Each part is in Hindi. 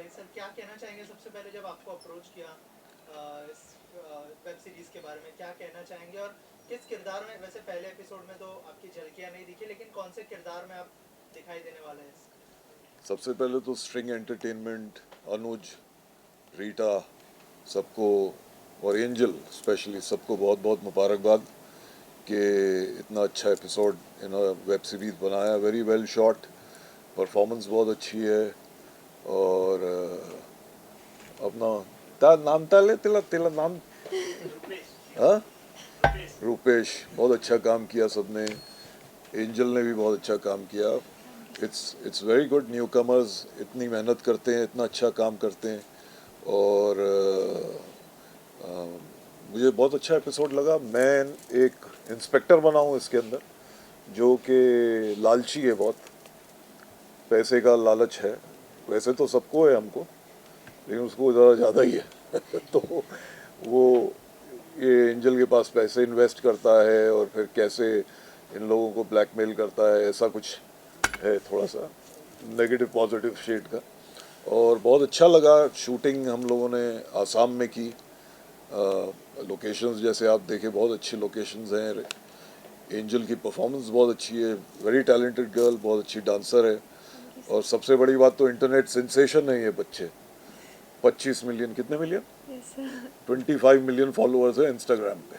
सर क्या कहना चाहेंगे सबसे पहले जब आपको अप्रोच किया इस वेब सीरीज के बारे में, क्या कहना चाहेंगे और किस किरदार में, वैसे पहले एपिसोड में तो आपकी झलकियां नहीं दिखी, लेकिन कौन से किरदार में आप दिखाई देने वाले हैं? सबसे पहले तो स्ट्रिंग एंटरटेनमेंट, अनुज, रीटा, सबको और एंजल स्पेशली सबको बहुत बहुत मुबारकबाद कि इतना अच्छा एपिसोड इन वेब सीरीज बनाया। वेरी वेल शॉट, परफॉर्मेंस बहुत अच्छी है और अपना नाम ताले तिला तिला नाम हाँ रूपेश, बहुत अच्छा काम किया सबने। एंजल ने भी बहुत अच्छा काम किया। It's very good. New commerce इतनी मेहनत करते हैं, इतना अच्छा काम करते हैं और मुझे बहुत अच्छा एपिसोड लगा। मैं एक इंस्पेक्टर बना हूँ इसके अंदर जो कि लालची है, बहुत पैसे का लालच है। वैसे तो सबको है हमको, लेकिन उसको ज़रा ज़्यादा ही है तो वो ये एंजल के पास पैसे इन्वेस्ट करता है और फिर कैसे इन लोगों को ब्लैकमेल करता है, ऐसा कुछ है, थोड़ा सा नेगेटिव पॉजिटिव शेड का। और बहुत अच्छा लगा। शूटिंग हम लोगों ने आसाम में की। लोकेशंस जैसे आप देखे, बहुत अच्छी लोकेशंस हैं। एंजल की परफॉर्मेंस बहुत अच्छी है, वेरी टैलेंटेड गर्ल, बहुत अच्छी डांसर है। और सबसे बड़ी बात तो इंटरनेट सेंसेशन है ये बच्चे। 25 मिलियन, कितने मिलियन? 25 मिलियन फॉलोअर्स है इंस्टाग्राम पे।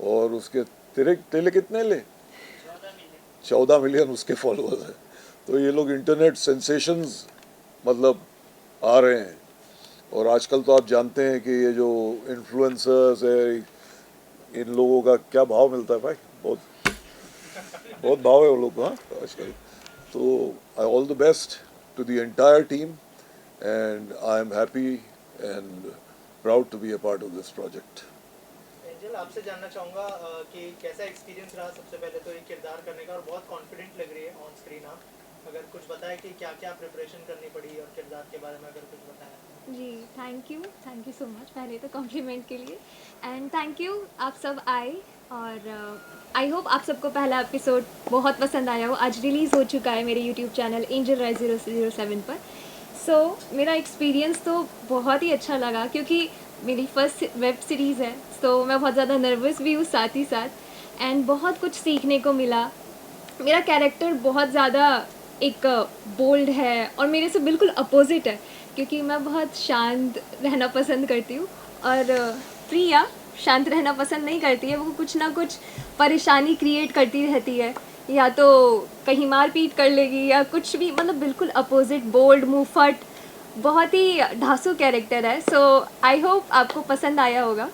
और उसके तेरे तेले कितने ले? 14 मिलियन उसके फॉलोअर्स हैं। तो ये लोग इंटरनेट सेंसेशंस मतलब आ रहे हैं। और आजकल तो आप जानते हैं कि ये जो इन्फ्लुएंसर्स है, इन लोगों का क्या भाव मिलता है भाई, बहुत बहुत भाव है वो लोग को, हाँ आजकल। तो I all the best to the entire team and I am happy and proud to be a part of this project. Angel, आपसे जानना चाहूँगा कि कैसा एक्सपीरियंस रहा सबसे पहले तो ये किरदार करने का, और बहुत कॉन्फिडेंट लग रही है ऑन स्क्रीन आप। अगर कुछ बताएं कि क्या क्या प्रिपरेशन करनी पड़ी और किरदार के बारे में अगर कुछ बताएं। जी, थैंक यू सो मच पहले तो कॉम्प्लीमेंट के लिए। एंड थैंक यू आप सब आए, और आई होप आप सबको पहला एपिसोड बहुत पसंद आया हो। आज रिलीज़ हो चुका है मेरे यूट्यूब चैनल एंजल राय 007 पर। सो मेरा एक्सपीरियंस तो बहुत ही अच्छा लगा, क्योंकि मेरी फर्स्ट वेब सीरीज़ है, तो मैं बहुत ज़्यादा नर्वस भी हूँ साथ ही साथ। एंड बहुत कुछ सीखने को मिला। मेरा कैरेक्टर बहुत ज़्यादा एक बोल्ड है और मेरे से बिल्कुल अपोजिट है, क्योंकि मैं बहुत शांत रहना पसंद करती हूँ, और प्रिया शांत रहना पसंद नहीं करती है। वो कुछ ना कुछ परेशानी क्रिएट करती रहती है, या तो कहीं मारपीट कर लेगी या कुछ भी, मतलब बिल्कुल अपोजिट, बोल्ड, मुंहफट, बहुत ही ढांसू कैरेक्टर है। सो आई होप आपको पसंद आया होगा।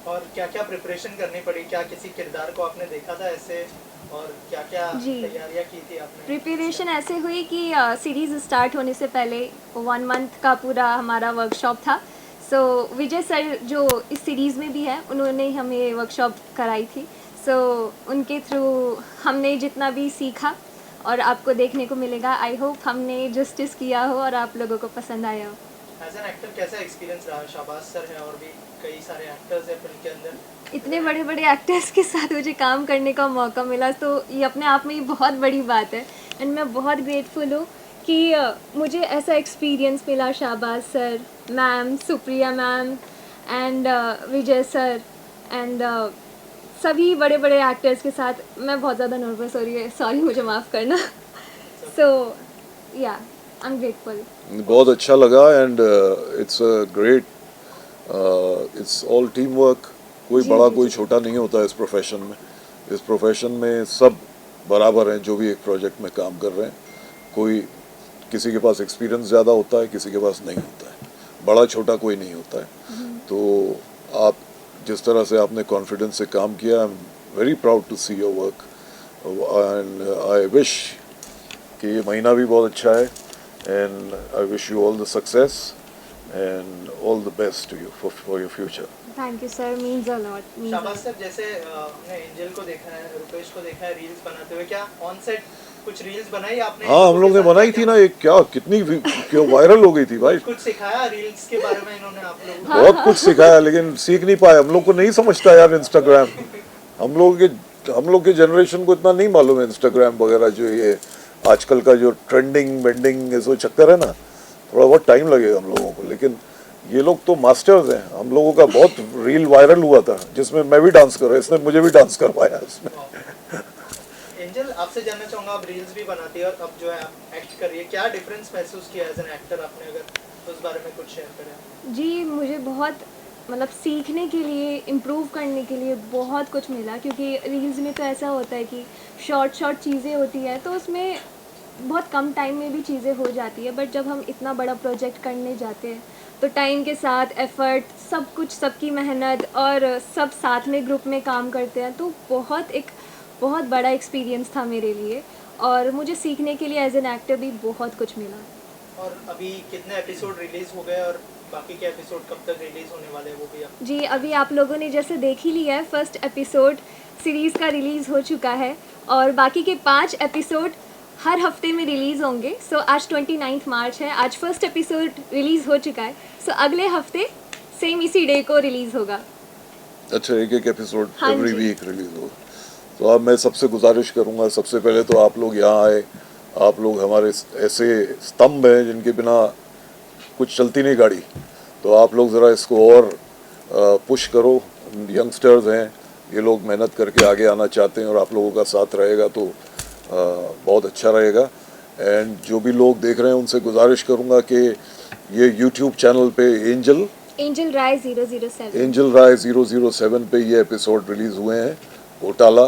और क्या क्या प्रिपरेशन करनी पड़ी, क्या किसी किरदार को आपने देखा था ऐसे, और क्या क्या तैयारियां की थी आपने? प्रिपरेशन ऐसे हुई कि सीरीज़ स्टार्ट होने से पहले 1 मंथ का पूरा हमारा वर्कशॉप था। सो विजय सर जो इस सीरीज़ में भी है, उन्होंने हमें वर्कशॉप कराई थी। सो उनके थ्रू हमने जितना भी सीखा और आपको देखने को मिलेगा। आई होप हमने जस्टिस किया हो और आप लोगों को पसंद आया हो। एज एन एक्टर कैसा एक्सपीरियंस रहा? शाबाश सर है और भी कई सारे एक्टर्स हैं फिल्म के अंदर, इतने बड़े बड़े एक्टर्स के साथ मुझे काम करने का मौका मिला, तो ये अपने आप में ही बहुत बड़ी बात है। एंड मैं बहुत ग्रेटफुल हूँ कि मुझे ऐसा एक्सपीरियंस मिला। शाबाश sir, ma'am, Supriya ma'am and Vijay sir and सभी बड़े बड़े एक्टर्स के साथ। मैं बहुत ज़्यादा नर्वस हो रही है, सॉरी, मुझे माफ़ करना। सो या आई एम ग्रेटफुल। बहुत अच्छा लगा and it's a great, it's all team work. कोई बड़ा कोई छोटा नहीं होता इस प्रोफेशन में। इस प्रोफेशन में सब बराबर हैं जो भी एक प्रोजेक्ट में काम कर रहे हैं। कोई किसी के पास एक्सपीरियंस ज़्यादा होता है, किसी के पास नहीं होता है। बड़ा छोटा कोई नहीं होता है। तो आप जिस तरह से आपने कॉन्फिडेंस से काम किया, I am very proud to see your work and I wish कि ये महीना भी बहुत अच्छा है and I wish you all the success and all the best to you for your future. Thank you sir, means a lot. शाबाश सर, जैसे हमने एंजल को देखा है, रुपेश को देखा है रील्स बनाते हुए, क्या ऑन सेट कुछ रील्स बनाई आपने? हाँ, हम लोग ने बनाई थी ना एक, क्या कितनी क्यों वायरल हो गई थी भाई। कुछ सिखाया रील्स के बारे में इन्होंने आप लोगों को? बहुत कुछ सिखाया, लेकिन सीख नहीं पाए। हम लोग को नहीं समझता यार इंस्टाग्राम। हम लोग के जनरेशन को इतना नहीं मालूम है इंस्टाग्राम वगैरह, जो ये आजकल का जो ट्रेंडिंग वेंडिंग जो चक्कर है ना, थोड़ा बहुत टाइम लगेगा हम लोगों को, लेकिन ये लोग तो मास्टर्स हैं। हम लोगों का बहुत रील वायरल हुआ था जिसमें मैं भी डांस कर रहा, इसने मुझे भी डांस करवाया इसमें। एंजल, आपसे जानना चाहूँगा, आप रील्स भी बनाती है और अब जो है आप एक्ट कर रही है, क्या डिफरेंस महसूस किया एज एन एक्टर आपने, अगर उस बारे में कुछ शेयर करें? जी, मुझे बहुत मतलब सीखने के लिए, इम्प्रूव करने के लिए बहुत कुछ मिला, क्योंकि रील्स में तो ऐसा होता है कि शॉर्ट चीज़ें होती हैं, तो उसमें बहुत कम टाइम में भी चीज़ें हो जाती है। बट जब हम इतना बड़ा प्रोजेक्ट करने जाते हैं तो टाइम के साथ एफ़र्ट, सब कुछ, सबकी मेहनत और सब साथ में ग्रुप में काम करते हैं, तो बहुत बड़ा एक्सपीरियंस था मेरे लिए, और मुझे सीखने के लिए एज एन एक्टर भी बहुत कुछ मिला। और अभी कितने एपिसोड रिलीज हो गए और बाकी के एपिसोड कब तक रिलीज होने वाले हैं वो भी आप? जी, अभी आप लोगों ने जैसे देख ही लिया है, फर्स्ट एपिसोड सीरीज़ का रिलीज़ हो चुका है और बाकी के 5 एपिसोड हर हफ्ते में रिलीज़ होंगे। सो आज 29 मार्च है, आज फर्स्ट एपिसोड रिलीज़ हो चुका है। सो अगले हफ्ते सेम इसी डे को रिलीज़ होगा। अच्छा, एक एक एपिसोड हाँ एवरी जी। वीक रिलीज होगा। तो अब मैं सबसे गुजारिश करूंगा, सबसे पहले तो आप लोग यहाँ आए, आप लोग हमारे ऐसे स्तंभ हैं जिनके बिना कुछ चलती नहीं गाड़ी, तो आप लोग ज़रा इसको और पुश करो। यंगस्टर्स हैं, ये लोग मेहनत करके आगे आना चाहते हैं और आप लोगों का साथ रहेगा तो बहुत अच्छा रहेगा। एंड जो भी लोग देख रहे हैं उनसे गुजारिश करूंगा कि ये यूट्यूब चैनल पे एंजल राय 007। एंजल राय 007 पे ये एपिसोड रिलीज हुए हैं। घोटाला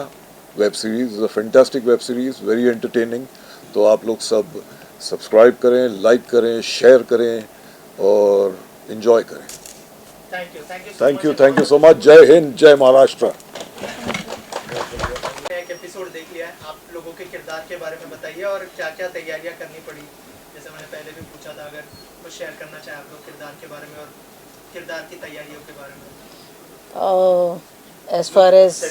web series, fantastic web series, very entertaining. तो आप लोग सब सब्सक्राइब करें, लाइक करें, शेयर करें और इन्जॉय करें। Thank you so much. जय हिंद, जय महाराष्ट्र। एक एपिसोड देख लिया है, आप लोगों के किरदार के बारे में बताइए और क्या क्या तैयारियां करनी पड़ी, जैसे मैंने पहले भी पूछा था, अगर कुछ शेयर करना चाहें आप लोग किरदार के बारे में और किरदार की तैयारियों के बारे में। As far as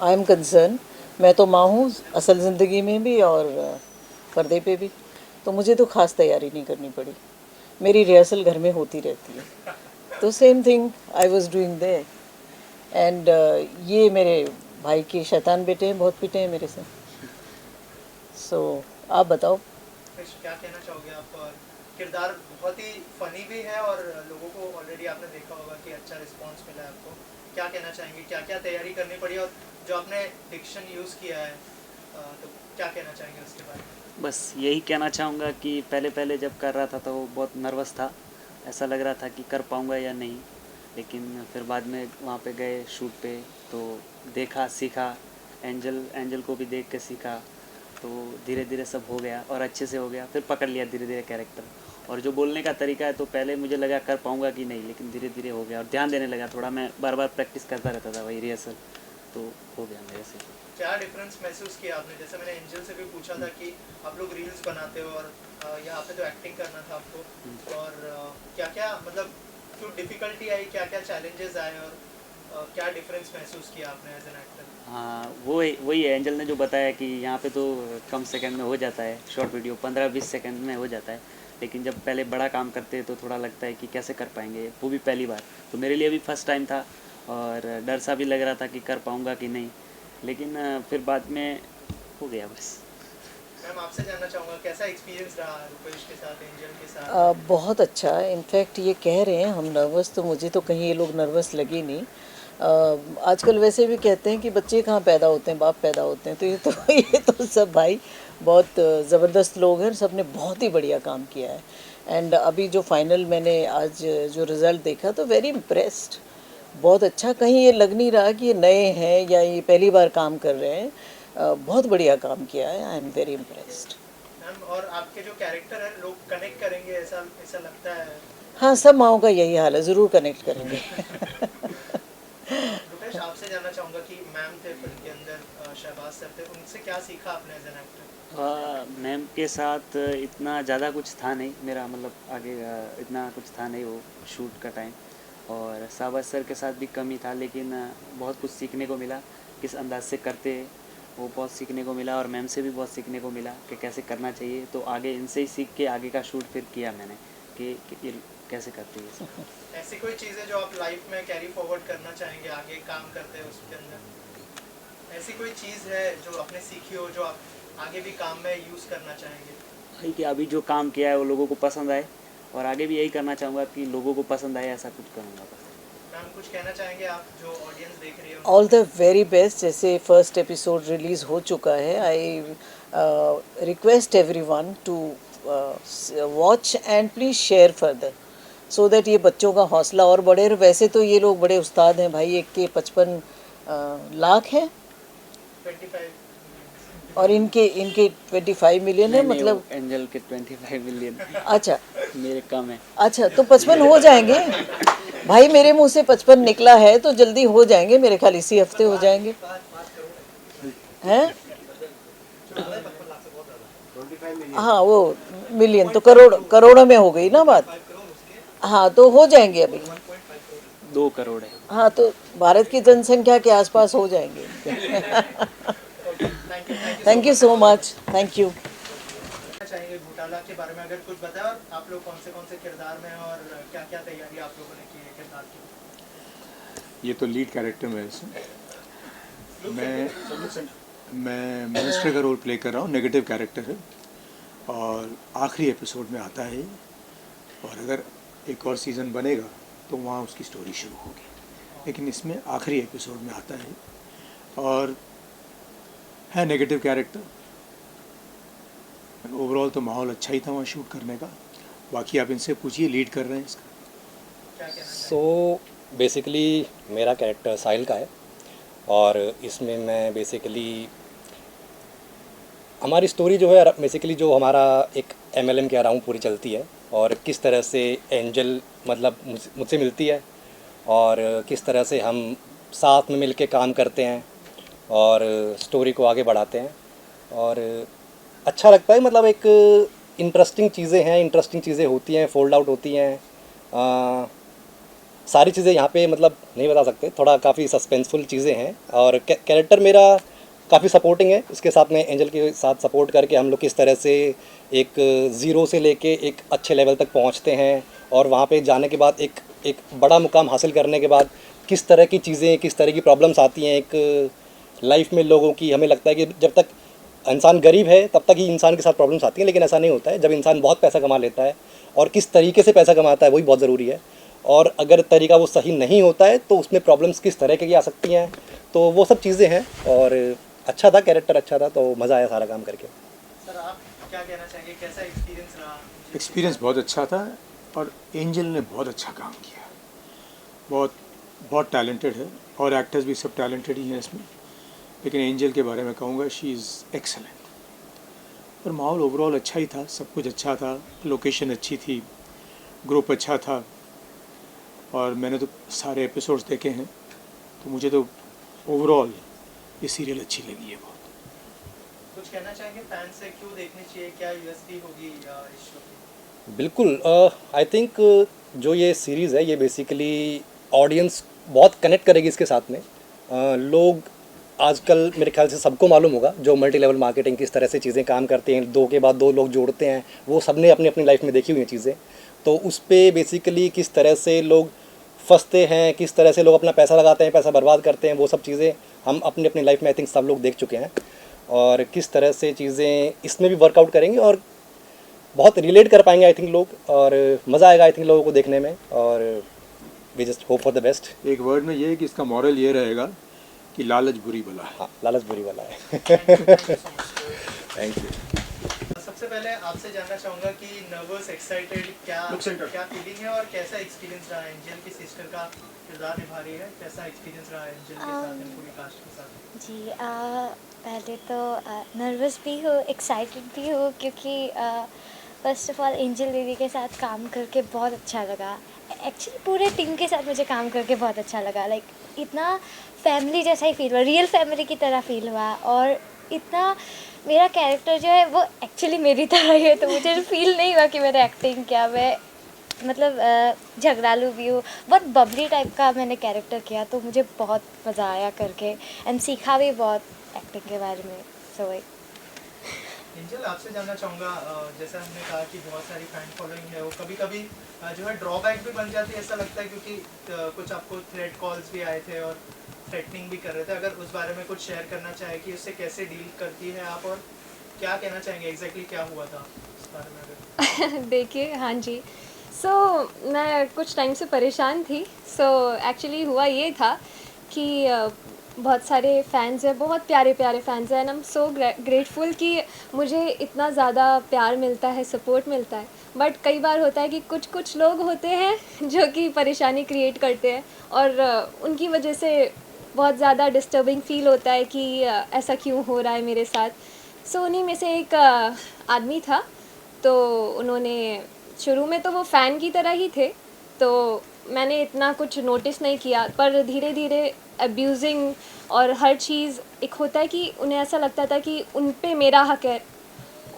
I am concerned, मैं तो माँ हूँ असल ज़िंदगी में भी और पर्दे पे भी, तो मुझे तो ख़ास तैयारी नहीं करनी पड़ी। मेरी रिहर्सल घर में होती रहती है, तो same thing I was doing there. And ये मेरे भाई के शैतान बेटे हैं, बहुत पिटे हैं मेरे से। सो आप बताओ। क्या कहना चाहोगे आप? और किरदार बहुत ही फनी भी है और लोगों को ऑलरेडी आपने देखा होगा कि अच्छा रिस्पांस मिला है आपको, क्या कहना चाहेंगे, क्या क्या तैयारी करनी पड़ी और जो आपने डिक्शन यूज़ किया है तो क्या कहना चाहेंगे उसके बारे में? बस यही कहना चाहूँगा कि पहले जब कर रहा था तो बहुत नर्वस था, ऐसा लग रहा था कि कर पाऊँगा या नहीं, लेकिन फिर बाद में वहाँ पे गए शूट पे तो देखा, सीखा, एंजल को भी देख के सीखा, तो धीरे धीरे सब हो गया और अच्छे से हो गया। फिर पकड़ लिया धीरे धीरे कैरेक्टर, और जो बोलने का तरीका है तो पहले मुझे लगा कर पाऊँगा कि नहीं, लेकिन धीरे धीरे हो गया और ध्यान देने लगा थोड़ा। मैं बार बार प्रैक्टिस करता रहता था, वही रिहर्सल, तो हो गया मेरे से। क्या डिफरेंस महसूस किया आपने? जैसे मैंने एंजल से भी पूछा था कि आप लोग रील्स बनाते हो और यहाँ पे तो एक्टिंग करना था आपको, और क्या क्या मतलब क्यों डिफिकल्टी आई, क्या क्या चैलेंजेस आए और क्या डिफरेंस महसूस किया आपने एज एन एक्टर? हाँ, वही है, एंजल ने जो बताया कि यहाँ पे तो कम सेकंड में हो जाता है, शॉर्ट वीडियो 15-20 सेकंड में हो जाता है, लेकिन जब पहले बड़ा काम करते हैं तो थोड़ा लगता है कि कैसे कर पाएंगे, वो भी पहली बार। तो मेरे लिए भी फर्स्ट टाइम था और डर सा भी लग रहा था कि कर पाऊँगा कि नहीं, लेकिन फिर बाद में हो गया बस। मैम, आपसे जानना चाहूँगा कैसा एक्सपीरियंस रहा रुपेश के साथ, एंजल के साथ? बहुत अच्छा। इनफैक्ट ये कह रहे हैं हम नर्वस, तो मुझे तो कहीं ये लोग नर्वस लगे नहीं। आजकल वैसे भी कहते हैं कि बच्चे कहाँ पैदा होते हैं, बाप पैदा होते हैं। तो ये तो सब भाई बहुत ज़बरदस्त लोग हैं, सब ने बहुत ही बढ़िया काम किया है। एंड अभी जो फाइनल मैंने आज जो रिज़ल्ट देखा तो वेरी इम्प्रेस्ड, बहुत अच्छा। कहीं ये लग नहीं रहा कि ये नए हैं या ये पहली बार काम कर रहे हैं। बहुत बढ़िया काम किया है, आई एम वेरी इम्प्रेस्ड। मैम, और आपके जो कैरेक्टर है लोग कनेक्ट करेंगे, ऐसा ऐसा लगता है? हाँ, सब माओं का यही हाल है, ज़रूर कनेक्ट करेंगे। रुपेश, आपसे जानना चाहूँगा कि मैम थे फिल्म के अंदर, शहबाज सर थे, उनसे क्या सीखा आपने एज एन एक्टर? मैम के साथ इतना ज़्यादा कुछ था नहीं मेरा, मतलब आगे इतना कुछ था नहीं वो शूट का टाइम, और शाहबाज सर के साथ भी कम ही था, लेकिन बहुत कुछ सीखने को मिला, किस अंदाज से करते हैं वो बहुत सीखने को मिला, और मैम से भी बहुत सीखने को मिला कि कैसे करना चाहिए। तो आगे इनसे ही सीख के आगे का शूट फिर किया मैंने कि ये कैसे करते हैं सब। ऐसी कोई चीज़ है जो आप लाइफ में कैरी फॉरवर्ड करना चाहेंगे आगे काम करते हैं उसके अंदर? ऐसी कोई चीज़ है जो आपने सीखी हो जो आप आगे भी काम में यूज़ करना चाहेंगे? वही कि अभी जो काम किया है वो लोगों को पसंद आए, और आगे भी यही करना चाहूँगा कि लोगों को पसंद आए, ऐसा कुछ करूँगा बस। मैम कुछ कहना चाहेंगे आप जो ऑडियंस देख रही है ऑल द वेरी बेस्ट। जैसे फर्स्ट एपिसोड रिलीज हो चुका है, I request everyone to watch and please share further so that ये बच्चों का हौसला और बढ़े। और वैसे तो ये लोग बड़े उस्ताद हैं भाई, एक के 55 लाख हैं 25 और इनके 25 मिलियन है, नहीं, मतलब वो एंजल के 25 मिलियन अच्छा मेरे कम है। अच्छा, तो 55 हो जाएंगे भाई, मेरे मुंह से 55 निकला है तो जल्दी हो जाएंगे, मेरे ख्याल इसी हफ्ते हो जाएंगे हैं। हाँ वो मिलियन तो करोड़ों में हो गई ना बात। हाँ तो हो जाएंगे अभी। 2 करोड़ है। हाँ तो भारत की जनसंख्या के आसपास हो जाएंगे। Thank you so much, thank you. चाहेंगे घोटाला के बारे में अगर कुछ बताएं, और आप लोग कौन से किरदार में हैं और क्या क्या तैयारी आप लोगों ने की है किरदार की? ये तो लीड कैरेक्टर में है इसमें। मैं मिनिस्टर का रोल प्ले कर रहा हूँ, नेगेटिव कैरेक्टर है और आखिरी एपिसोड में आता है। और अगर एक और सीज़न बनेगा तो वहाँ उसकी स्टोरी शुरू होगी, लेकिन इसमें आखिरी एपिसोड में आता है और है नेगेटिव कैरेक्टर। ओवरऑल तो माहौल अच्छा ही था वहाँ शूट करने का। बाकी आप इनसे पूछिए, लीड कर रहे हैं इसका। क्या कहना चाहेंगे? सो बेसिकली मेरा कैरेक्टर साहिल का है और इसमें मैं बेसिकली हमारी स्टोरी जो है बेसिकली जो हमारा एक MLM के अराउंड पूरी चलती है और किस तरह से एंजल मतलब मुझसे मिलती है और किस तरह से हम साथ में मिलके काम करते हैं और स्टोरी को आगे बढ़ाते हैं। और अच्छा लगता है, मतलब एक इंटरेस्टिंग चीज़ें होती हैं, फोल्ड आउट होती हैं। सारी चीज़ें यहाँ पे मतलब नहीं बता सकते, थोड़ा काफ़ी सस्पेंसफुल चीज़ें हैं। और कैरेक्टर मेरा काफ़ी सपोर्टिंग है, इसके साथ में एंजल के साथ सपोर्ट करके हम लोग किस तरह से एक ज़ीरो से लेके एक अच्छे लेवल तक पहुँचते हैं और वहाँ पे जाने के बाद एक बड़ा मुकाम हासिल करने के बाद किस तरह की चीज़ें, किस तरह की प्रॉब्लम्स आती हैं एक लाइफ में लोगों की। हमें लगता है कि जब तक इंसान गरीब है तब तक ही इंसान के साथ प्रॉब्लम्स आती हैं, लेकिन ऐसा नहीं होता है। जब इंसान बहुत पैसा कमा लेता है और किस तरीके से पैसा कमाता है वही बहुत ज़रूरी है, और अगर तरीका वो सही नहीं होता है तो उसमें प्रॉब्लम्स किस तरह की आ सकती हैं, तो वो सब चीज़ें हैं। और अच्छा था, कैरेक्टर अच्छा था, तो मज़ा आया सारा काम करके। सर आप क्या कहना चाहेंगे, कैसा एक्सपीरियंस रहा? एक्सपीरियंस बहुत अच्छा था और एंजल ने बहुत अच्छा काम किया, बहुत टैलेंटेड है और एक्टर्स भी सब टैलेंटेड ही हैं इसमें। लेकिन एंजल के बारे में कहूँगा शी इज़ एक्सेलेंट। और माहौल ओवरऑल अच्छा ही था, सब कुछ अच्छा था, लोकेशन अच्छी थी, ग्रुप अच्छा था और मैंने तो सारे एपिसोड्स देखे हैं, तो मुझे तो ओवरऑल ये सीरियल अच्छी लगी है बहुत। कुछ कहना चाहेंगे फैंस से, क्यों देखनी चाहिए, क्या यूएसपी होगी इस शो की? बिल्कुल, आई थिंक जो ये सीरीज़ है ये बेसिकली ऑडियंस बहुत कनेक्ट करेगी इसके साथ में। लोग आजकल मेरे ख्याल से सबको मालूम होगा जो मल्टी लेवल मार्केटिंग किस तरह से चीज़ें काम करते हैं, 2 के बाद 2 लोग जोड़ते हैं, वो सबने अपनी अपनी लाइफ में देखी हुई हैं चीज़ें। तो उस पर बेसिकली किस तरह से लोग फंसते हैं, किस तरह से लोग अपना पैसा लगाते हैं, पैसा बर्बाद करते हैं, वो सब चीज़ें हम अपनी अपनी लाइफ में आई थिंक सब लोग देख चुके हैं। और किस तरह से चीज़ें इसमें भी वर्कआउट करेंगे और बहुत रिलेट कर पाएंगे आई थिंक लोग, और मज़ा आएगा आई थिंक लोगों को देखने में। और we just hope for the best. एक वर्ड में ये है कि इसका मॉरल ये रहेगा कि लालच बुरी बला है। हाँ, लालच बुरी वाला है। Thank you. सबसे पहले आपसे जानना चाहूँगा कि नर्वस, एक्साइटेड, क्या फीलिंग है और कैसा एक्सपीरियंस रहा है? एंजल की सिस्टर का किरदार निभा रही है, कैसा एक्सपीरियंस रहा है एंजल के साथ, पूरी कास्ट के साथ? जी पहले तो नर्वस भी हूँ, एक्साइटेड भी हूँ, क्योंकि फर्स्ट ऑफ ऑल एंजल दीदी के साथ काम करके बहुत अच्छा लगा। एक्चुअली पूरे टीम के साथ मुझे काम करके बहुत अच्छा लगा। लाइक इतना फैमिली जैसा ही फील हुआ, रियल फैमिली की तरह फील हुआ। और इतना मेरा कैरेक्टर जो है वो एक्चुअली मेरी तरह ही है, तो मुझे फील नहीं हुआ कि मैंने एक्टिंग किया। मैं मतलब झगड़ालू भी हूँ, बहुत बबली टाइप का मैंने कैरेक्टर किया, तो मुझे बहुत मज़ा आया करके एंड सीखा भी बहुत एक्टिंग के बारे में। सो एंजल आपसे जानना चाहूँगा, जैसा हमने कहा कि बहुत सारी फैन फॉलोइंग है, वो कभी कभी जो है ड्रॉबैक भी बन जाती है, ऐसा लगता है, क्योंकि कुछ आपको थ्रेट कॉल्स भी आए थे और थ्रेटनिंग भी कर रहे थे। अगर उस बारे में कुछ शेयर करना चाहे कि उससे कैसे डील करती है आप, और क्या कहना चाहेंगे एग्जैक्टली क्या हुआ था? बारे में अगर देखिए, हाँ जी। मैं कुछ टाइम से परेशान थी। एक्चुअली हुआ ये था कि बहुत सारे फ़ैन्स हैं, बहुत प्यारे-प्यारे फ़ैन्स हैं and I am so grateful कि मुझे इतना ज़्यादा प्यार मिलता है, सपोर्ट मिलता है। बट कई बार होता है कि कुछ लोग होते हैं जो कि परेशानी क्रिएट करते हैं और उनकी वजह से बहुत ज़्यादा डिस्टर्बिंग फ़ील होता है कि ऐसा क्यों हो रहा है मेरे साथ। उन्हीं में से एक आदमी था, तो उन्होंने शुरू में तो वो फ़ैन की तरह ही थे, तो मैंने इतना कुछ नोटिस नहीं किया, पर धीरे धीरे अब्यूज़िंग और हर चीज़ एक होता है कि उन्हें ऐसा लगता था कि उन पे मेरा हक है,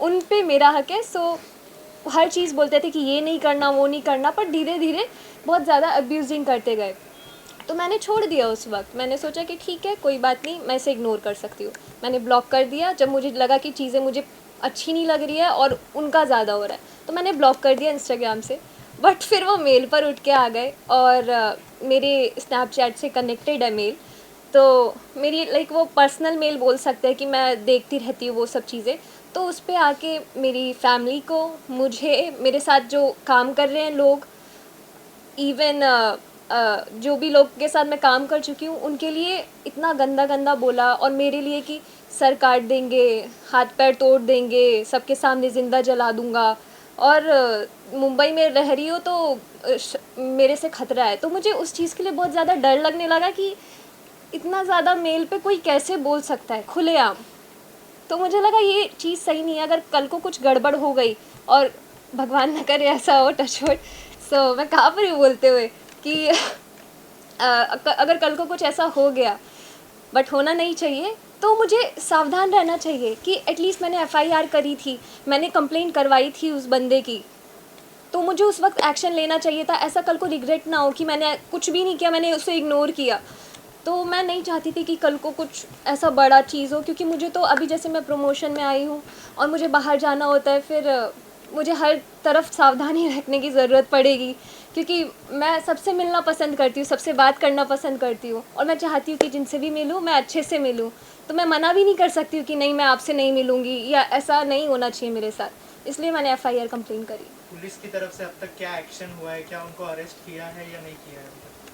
उन पे मेरा हक है। हर चीज़ बोलते थे कि ये नहीं करना, वो नहीं करना, पर धीरे धीरे बहुत ज़्यादा अब्यूज़िंग करते गए। तो मैंने छोड़ दिया उस वक्त। मैंने सोचा कि ठीक है, कोई बात नहीं, मैं इसे इग्नोर कर सकती हूँ। मैंने ब्लॉक कर दिया जब मुझे लगा कि चीज़ें मुझे अच्छी नहीं लग रही है और उनका ज़्यादा हो रहा है, तो मैंने ब्लॉक कर दिया इंस्टाग्राम से। बट फिर वो मेल पर उठ के आ गए और मेरे स्नैपचैट से कनेक्टेड है मेल, तो मेरी लाइक वो पर्सनल मेल बोल सकते हैं कि मैं देखती रहती हूँ वो सब चीज़ें। तो उस पे आके मेरी फैमिली को, मुझे, मेरे साथ जो काम कर रहे हैं लोग, इवन जो भी लोग के साथ मैं काम कर चुकी हूँ उनके लिए इतना गंदा गंदा बोला, और मेरे लिए कि सर काट देंगे, हाथ पैर तोड़ देंगे, सबके सामने ज़िंदा जला दूँगा, और मुंबई में रह रही हो तो मेरे से खतरा है। तो मुझे उस चीज़ के लिए बहुत ज़्यादा डर लगने लगा कि इतना ज़्यादा मेल पे कोई कैसे बोल सकता है खुलेआम। तो मुझे लगा ये चीज़ सही नहीं है। अगर कल को कुछ गड़बड़ हो गई और भगवान न करे ऐसा हो, टच वुड, मैं कहाँ पर ही बोलते हुए कि अगर कल को कुछ ऐसा हो गया, बट होना नहीं चाहिए, तो मुझे सावधान रहना चाहिए कि एटलीस्ट मैंने एफआईआर करी थी, मैंने कंप्लेंट करवाई थी उस बंदे की, तो मुझे उस वक्त एक्शन लेना चाहिए था। ऐसा कल को रिग्रेट ना हो कि मैंने कुछ भी नहीं किया, मैंने उसे इग्नोर किया। तो मैं नहीं चाहती थी कि कल को कुछ ऐसा बड़ा चीज़ हो, क्योंकि मुझे तो अभी जैसे मैं प्रमोशन में आई हूँ और मुझे बाहर जाना होता है, फिर मुझे हर तरफ सावधानी रखने की ज़रूरत पड़ेगी, क्योंकि मैं सबसे मिलना पसंद करती हूँ, सबसे बात करना पसंद करती हूँ, और मैं चाहती हूँ कि जिनसे भी मिलूँ मैं अच्छे से मिलूँ। तो मैं मना भी नहीं कर सकती हूँ कि नहीं, मैं आपसे नहीं मिलूँगी, या ऐसा नहीं होना चाहिए मेरे साथ। इसलिए मैंने एफआईआर कंप्लेन करी। पुलिस की तरफ से अब तक क्या एक्शन हुआ है? क्या उनको अरेस्ट किया है या नहीं किया है?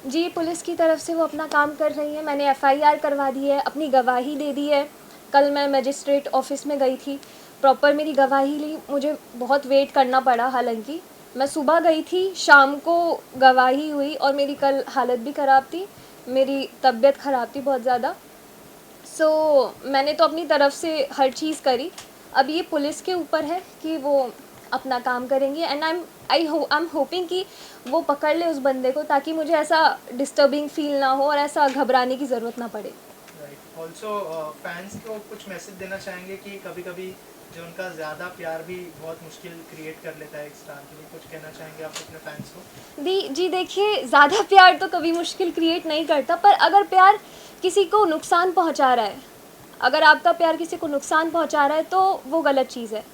जी, पुलिस की तरफ से वो अपना काम कर रही है। मैंने एफआईआर करवा दी है, अपनी गवाही दे दी है। कल मैं मजिस्ट्रेट ऑफिस में गई थी, प्रॉपर मेरी गवाही ली। मुझे बहुत वेट करना पड़ा, हालांकि मैं सुबह गई थी, शाम को गवाही हुई, और मेरी कल हालत भी ख़राब थी, मेरी तबीयत ख़राब थी बहुत ज़्यादा। मैंने तो अपनी तरफ से हर चीज़ करी। अब ये पुलिस के ऊपर है कि वो अपना काम करेंगे, एंड आई एम होपिंग कि वो पकड़ ले उस बंदे को, ताकि मुझे ऐसा डिस्टर्बिंग फील ना हो और ऐसा घबराने की ज़रूरत ना पड़े। राइट। ऑल्सो फैंस को कुछ मैसेज देना चाहेंगे कि कभी कभी जो उनका ज़्यादा प्यार भी बहुत मुश्किल क्रिएट कर लेता है एक स्टार के लिए, कुछ कहना चाहेंगे आप अपने फैंस को? जी देखिए, ज़्यादा प्यार तो कभी मुश्किल क्रिएट नहीं करता, पर अगर प्यार किसी को नुकसान पहुंचा रहा है, अगर आपका प्यार किसी को नुकसान पहुंचा रहा है, तो वो गलत चीज़ है।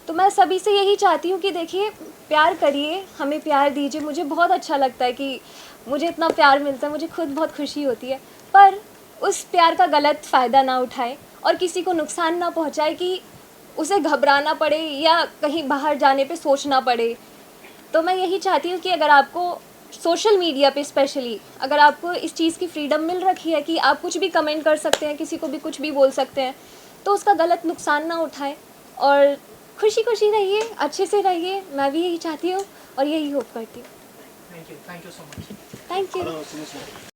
तो मैं सभी से यही चाहती हूँ कि देखिए, प्यार करिए, हमें प्यार दीजिए। मुझे बहुत अच्छा लगता है कि मुझे इतना प्यार मिलता है, मुझे खुद बहुत खुशी होती है, पर उस प्यार का गलत फ़ायदा ना उठाए और किसी को नुकसान ना पहुँचाए कि उसे घबराना पड़े या कहीं बाहर जाने पे सोचना पड़े। तो मैं यही चाहती हूँ कि अगर आपको सोशल मीडिया पे स्पेशली, अगर आपको इस चीज़ की फ्रीडम मिल रखी है कि आप कुछ भी कमेंट कर सकते हैं, किसी को भी कुछ भी बोल सकते हैं, तो उसका गलत नुकसान ना उठाएं और खुशी खुशी रहिए, अच्छे से रहिए। मैं भी यही चाहती हूँ और यही होप करती हूँ। Thank you so much. Thank you.